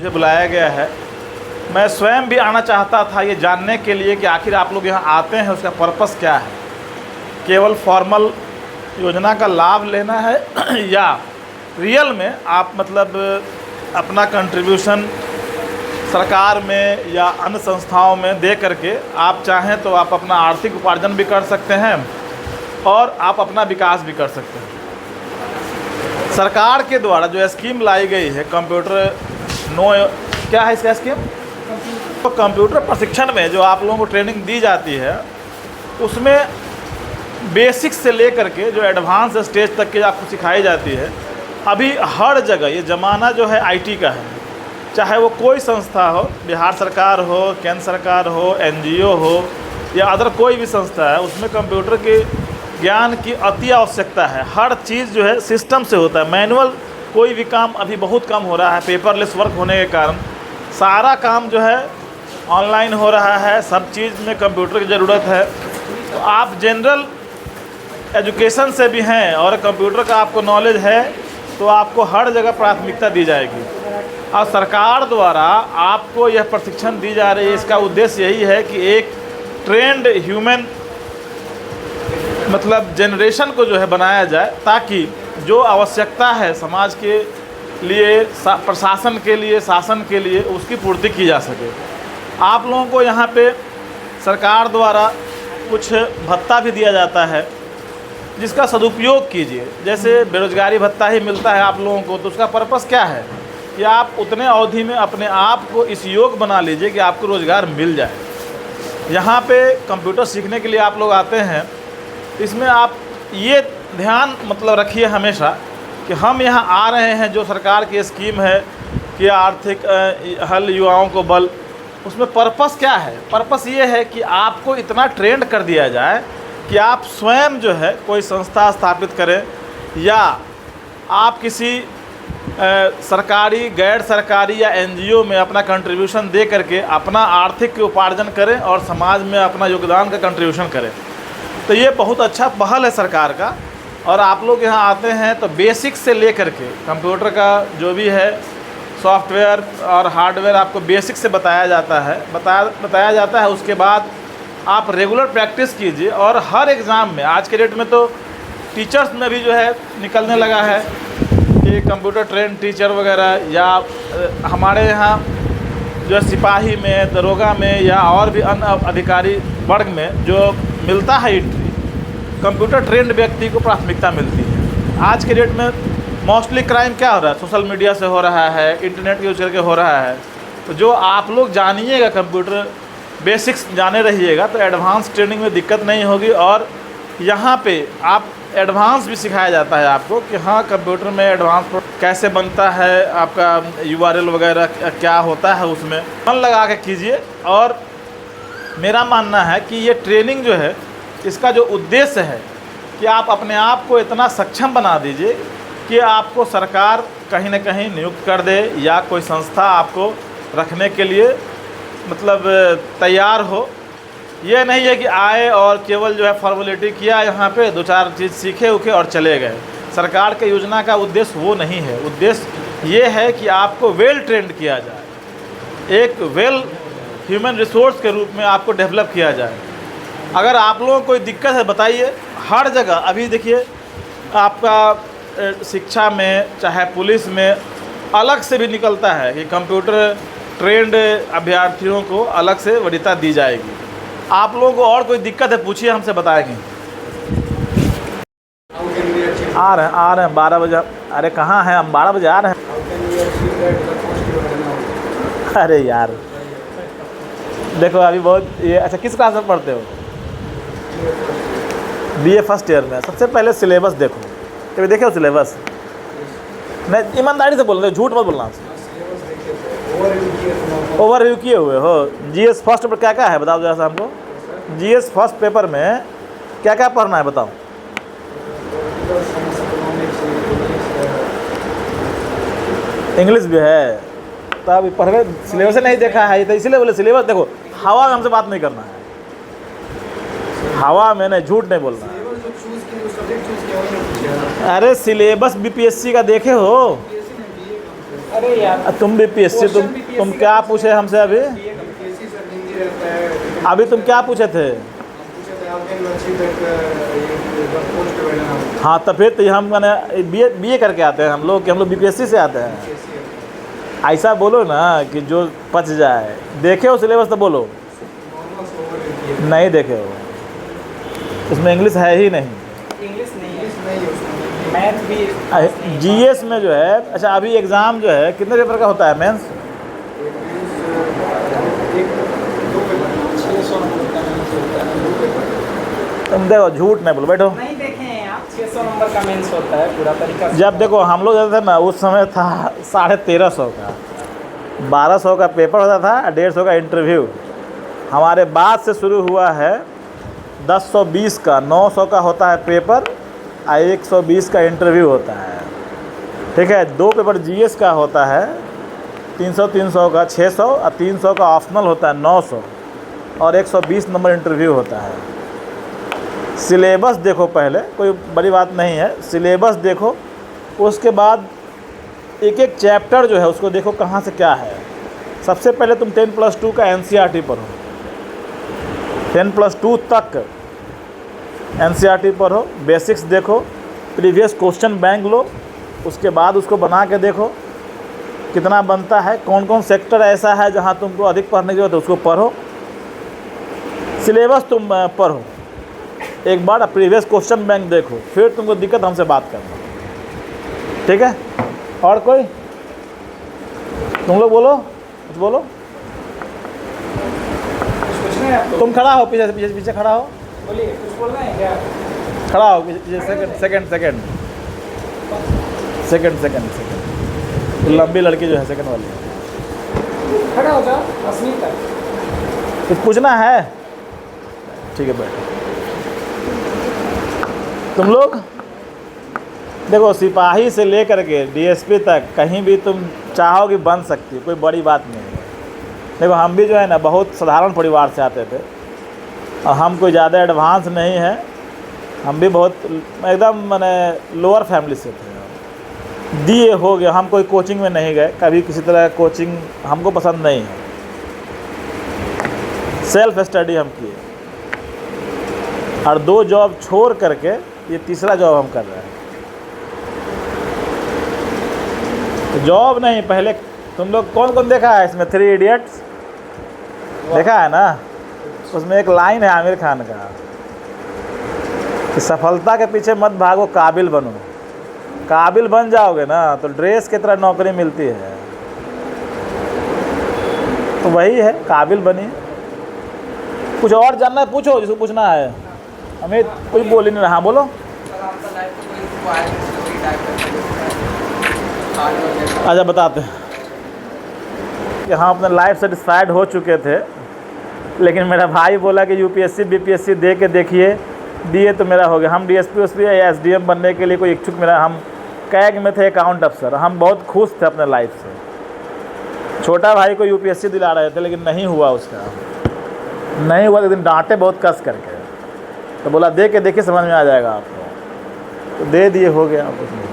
मुझे बुलाया गया है। मैं स्वयं भी आना चाहता था ये जानने के लिए कि आखिर आप लोग यहाँ आते हैं उसका पर्पस क्या है। केवल फॉर्मल योजना का लाभ लेना है या रियल में आप मतलब अपना कंट्रीब्यूशन सरकार में या अन्य संस्थाओं में दे करके आप चाहें तो आप अपना आर्थिक उपार्जन भी कर सकते हैं और आप अपना विकास भी कर सकते हैं। सरकार के द्वारा जो स्कीम लाई गई है कंप्यूटर क्या है इसका स्कीम? तो कंप्यूटर प्रशिक्षण में जो आप लोगों को ट्रेनिंग दी जाती है उसमें बेसिक्स से लेकर के जो एडवांस स्टेज तक की आपको सिखाई जाती है। अभी हर जगह ये ज़माना जो है आईटी का है, चाहे वो कोई संस्था हो, बिहार सरकार हो, केंद्र सरकार हो, एनजीओ हो या अदर कोई भी संस्था है, उसमें कंप्यूटर के ज्ञान की अति आवश्यकता है। हर चीज़ जो है सिस्टम से होता है, मैनुअल कोई भी काम अभी बहुत कम हो रहा है। पेपरलेस वर्क होने के कारण सारा काम जो है ऑनलाइन हो रहा है, सब चीज़ में कंप्यूटर की ज़रूरत है। तो आप जनरल एजुकेशन से भी हैं और कंप्यूटर का आपको नॉलेज है तो आपको हर जगह प्राथमिकता दी जाएगी। और सरकार द्वारा आपको यह प्रशिक्षण दी जा रही है, इसका उद्देश्य यही है कि एक ट्रेंड ह्यूमन मतलब जनरेशन को जो है बनाया जाए, ताकि जो आवश्यकता है समाज के लिए, प्रशासन के लिए, शासन के लिए, उसकी पूर्ति की जा सके। आप लोगों को यहाँ पे सरकार द्वारा कुछ भत्ता भी दिया जाता है जिसका सदुपयोग कीजिए। जैसे बेरोजगारी भत्ता ही मिलता है आप लोगों को, तो उसका पर्पस क्या है कि आप उतने अवधि में अपने आप को इस योग बना लीजिए कि आपको रोज़गार मिल जाए। यहाँ पे कंप्यूटर सीखने के लिए आप लोग आते हैं, इसमें आप ये ध्यान मतलब रखिए हमेशा कि हम यहाँ आ रहे हैं, जो सरकार की स्कीम है कि आर्थिक हल युवाओं को बल, उसमें पर्पस क्या है? पर्पस ये है कि आपको इतना ट्रेंड कर दिया जाए कि आप स्वयं जो है कोई संस्था स्थापित करें या आप किसी सरकारी, गैर सरकारी या एनजीओ में अपना कंट्रीब्यूशन दे करके अपना आर्थिक उपार्जन करें और समाज में अपना योगदान का कंट्रीब्यूशन करें। तो ये बहुत अच्छा पहल है सरकार का। और आप लोग यहाँ आते हैं तो बेसिक से लेकर के कंप्यूटर का जो भी है सॉफ्टवेयर और हार्डवेयर आपको बेसिक से बताया जाता है। उसके बाद आप रेगुलर प्रैक्टिस कीजिए और हर एग्ज़ाम में, आज के डेट में तो टीचर्स में भी जो है निकलने लगा है कि कंप्यूटर ट्रेन टीचर वगैरह, या हमारे यहाँ जो सिपाही में, दरोगा में या और भी अन्य अधिकारी वर्ग में जो मिलता है एंट्री, कंप्यूटर ट्रेंड व्यक्ति को प्राथमिकता मिलती है। आज के डेट में मोस्टली क्राइम क्या हो रहा है? सोशल मीडिया से हो रहा है, इंटरनेट यूज करके हो रहा है। तो जो आप लोग जानिएगा, कंप्यूटर बेसिक्स जाने रहिएगा तो एडवांस ट्रेनिंग में दिक्कत नहीं होगी। और यहाँ पे आप एडवांस भी सिखाया जाता है आपको कि हाँ कंप्यूटर में एडवांस कैसे बनता है, आपका URL वगैरह क्या होता है, उसमें मन लगा के कीजिए। और मेरा मानना है कि ये ट्रेनिंग जो है, इसका जो उद्देश्य है कि आप अपने आप को इतना सक्षम बना दीजिए कि आपको सरकार कहीं ना कहीं नियुक्त कर दे या कोई संस्था आपको रखने के लिए मतलब तैयार हो। ये नहीं है कि आए और केवल जो है फॉर्मेलिटी किया, यहाँ पे 2-4 चीज़ सीखे उखे और चले गए। सरकार के योजना का उद्देश्य वो नहीं है। उद्देश्य ये है कि आपको वेल ट्रेंड किया जाए, एक वेल ह्यूमन रिसोर्स के रूप में आपको डेवलप किया जाए। अगर आप लोगों को कोई दिक्कत है बताइए। हर जगह अभी देखिए आपका शिक्षा में, चाहे पुलिस में, अलग से भी निकलता है कि कंप्यूटर ट्रेंड अभ्यर्थियों को अलग से वरीयता दी जाएगी। आप लोगों को और कोई दिक्कत है पूछिए, हमसे बताएंगे। आ रहे हैं 12 बजे। अरे कहाँ हैं हम? 12 बजे आ रहे हैं। अरे यार देखो अभी बहुत ये, अच्छा किस क्लास में पढ़ते हो? BA फर्स्ट ईयर में। सबसे पहले सिलेबस देखो, कभी देखे हो सिलेबस? नहीं, ईमानदारी से बोल रहे हो, झूठ मत बोलना। ओवरव्यू किए हुए हो? GS फर्स्ट पर क्या क्या है बताओ जरा सा हमको। GS फर्स्ट पेपर में क्या क्या पढ़ना है बताओ। इंग्लिश भी है, तो अभी पढ़े सिलेबस नहीं देखा है तो इसीलिए बोले सिलेबस देखो। हवा में हमसे बात नहीं करना है, हवा में नहीं, झूठ नहीं बोलना है। अरे सिलेबस BPSC का देखे हो? अरे यार तुम बीपीएससी, तुम क्या पूछे हमसे अभी? अभी तुम क्या पूछे थे? हाँ तो फिर तो हम मैंने बीए करके आते हैं हम लोग बीपीएससी से आते हैं। ऐसा बोलो ना कि जो पच जाए। देखे हो सिलेबस तो बोलो। नहीं देखे हो, उसमें इंग्लिश है ही नहीं। इंग्लिश नहीं, मैथ भी। जीएस में जो है, अच्छा अभी एग्ज़ाम जो है कितने पेपर का होता है मेंस? 600 नंबर का मेंस होता है। तुम देखो, झूठ नहीं बोलो, बैठो। नहीं देखे हैं आप, 600 नंबर का मेंस होता है पूरा तरीका से। जब देखो हम लोग जाते थे ना, उस समय था 1350 का, 1200 का पेपर होता था, 150 का इंटरव्यू। हमारे बाद से शुरू हुआ है 1020 का, 900 का होता है पेपर और 120 का इंटरव्यू होता है। ठीक है, 2 पेपर जीएस का होता है, 300 का 600 और 300 का ऑप्शनल होता है 900 और 120 नंबर इंटरव्यू होता है। सिलेबस देखो पहले, कोई बड़ी बात नहीं है, सिलेबस देखो, उसके बाद एक एक चैप्टर जो है उसको देखो कहाँ से क्या है। सबसे पहले तुम 10+2 का एनसीईआरटी पढ़ो, 10+2 तक एनसीईआरटी पढ़ो, बेसिक्स देखो, प्रीवियस क्वेश्चन बैंक लो, उसके बाद उसको बना के देखो कितना बनता है, कौन कौन सेक्टर ऐसा है जहाँ तुमको अधिक पढ़ने की जरूरत है उसको पढ़ो। सिलेबस तुम पढ़ो एक बार, प्रीवियस क्वेश्चन बैंक देखो, फिर तुमको दिक्कत हमसे बात करना। ठीक है, और कोई तुम लोग बोलो, कुछ बोलो। कुछ नहीं आपको? तुम खड़ा हो, पीछे खड़ा हो, बोलिए, कुछ बोलना है क्या? खड़ा हो पीछे, सेकंड। लंबी लड़की जो है सेकंड वाली, खड़ा हो जाओ, अस्मिता। कुछ पूछना है? ठीक है, बैठो। तुम लोग देखो, सिपाही से लेकर के डीएसपी तक कहीं भी तुम चाहो कि बन सकती हो, कोई बड़ी बात नहीं है। देखो हम भी जो है ना बहुत साधारण परिवार से आते थे और हम कोई ज़्यादा एडवांस नहीं है, हम भी बहुत एकदम मैंने लोअर फैमिली से थे। दिए हो गया, हम कोई कोचिंग में नहीं गए कभी, किसी तरह कोचिंग हमको पसंद नहीं है, सेल्फ स्टडी हम किए और 2 जॉब छोड़ करके ये तीसरा जॉब हम कर रहे हैं। जॉब नहीं, पहले तुम लोग कौन कौन देखा है इसमें 3 इडियट्स देखा है ना? उसमें एक लाइन है आमिर खान का कि सफलता के पीछे मत भागो, काबिल बनो। काबिल बन जाओगे ना तो ड्रेस की तरह नौकरी मिलती है, तो वही है, काबिल बनिए। कुछ और जानना है पूछो, जिसको पूछना है। अमित कुछ बोल ही नहीं रहा, हाँ बोलो। अच्छा बताते हैं कि हम अपने लाइफ सेटिस्फाइड हो चुके थे, लेकिन मेरा भाई बोला कि यूपीएससी बीपीएससी दे के देखिए, दिए तो मेरा हो गया। हम डीएसपी उस या एसडीएम बनने के लिए कोई इच्छुक, मेरा हम कैग में थे अकाउंट अफसर, हम बहुत खुश थे अपने लाइफ से। छोटा भाई को यूपीएससी दिला रहे थे लेकिन नहीं हुआ, उसका नहीं हुआ। एक दिन डांटे बहुत कस करके, तो बोला दे के देखिए समझ में आ जाएगा आपको, तो दे दिए, हो गया। कुछ नहीं,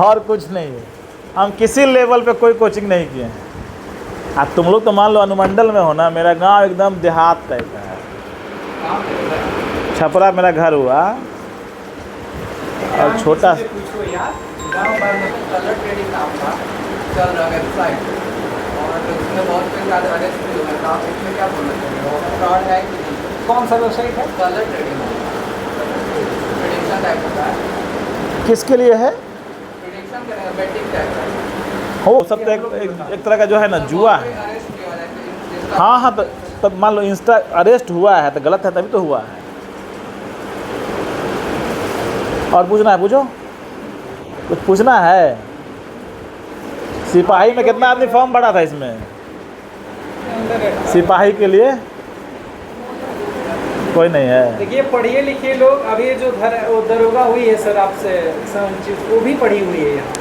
और कुछ नहीं है। हम किसी लेवल पे कोई कोचिंग नहीं किए हैं। अब तुम लोग तो मान लो अनुमंडल में हो ना, मेरा गांव एकदम देहात टाइप का है, छपरा मेरा घर हुआ और छोटा। पूछो यार, गाँव भर में कलर ट्रेडिंग नाम था, चल रहा वेबसाइट, और उसमें बहुत कोई ज़्यादा अरेस्ट भी हुआ था। इसमें क्या बोलना चाहिए, फ्रॉड है कि नहीं? कौन सा वेबसाइट है? कलर ट्रेडिंग, प्रेडिक्शन टाइप होता है। किसके लिए है? प्रेडिक्शन करेगा, बैटिंग टाइप का हो सब तो एक तरह का जो है ना जुआ है। हाँ हाँ, तो तब मान लो इंस्टा अरेस्ट हुआ है तो गलत है, तभी तो हुआ है। और पूछना है, पूछो, कुछ पूछना है। सिपाही में कितना आदमी फॉर्म भरा था इसमें? सिपाही के लिए कोई नहीं है। देखिए पढ़िए लिखिए लोग, अब ये जो दरोगा हुई है सर आपसे, वो भी पढ़ी हुई है यहाँ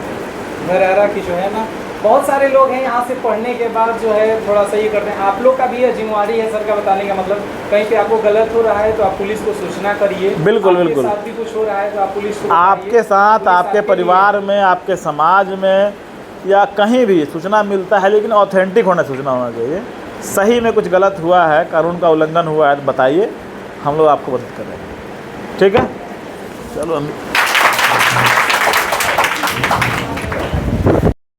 धरारा की जो है ना। बहुत सारे लोग हैं यहाँ से पढ़ने के बाद जो है थोड़ा सा ये करते हैं। आप लोग का भी है जिम्मेवारी है सर का बताने का मतलब, कहीं पे आपको गलत हो रहा है तो आप पुलिस को सूचना करिए। बिल्कुल बिल्कुल। आपके साथ भी कुछ हो रहा है तो आप पुलिस को, आपके साथ, आपके परिवार में, आपके समाज में या कहीं भी सूचना मिलता है, लेकिन ऑथेंटिक होना सूचना होना चाहिए। सही में कुछ गलत हुआ है, कानून का उल्लंघन हुआ है तो बताइए, हम लोग आपको मदद कर रहे हैं। ठीक है, चलो हम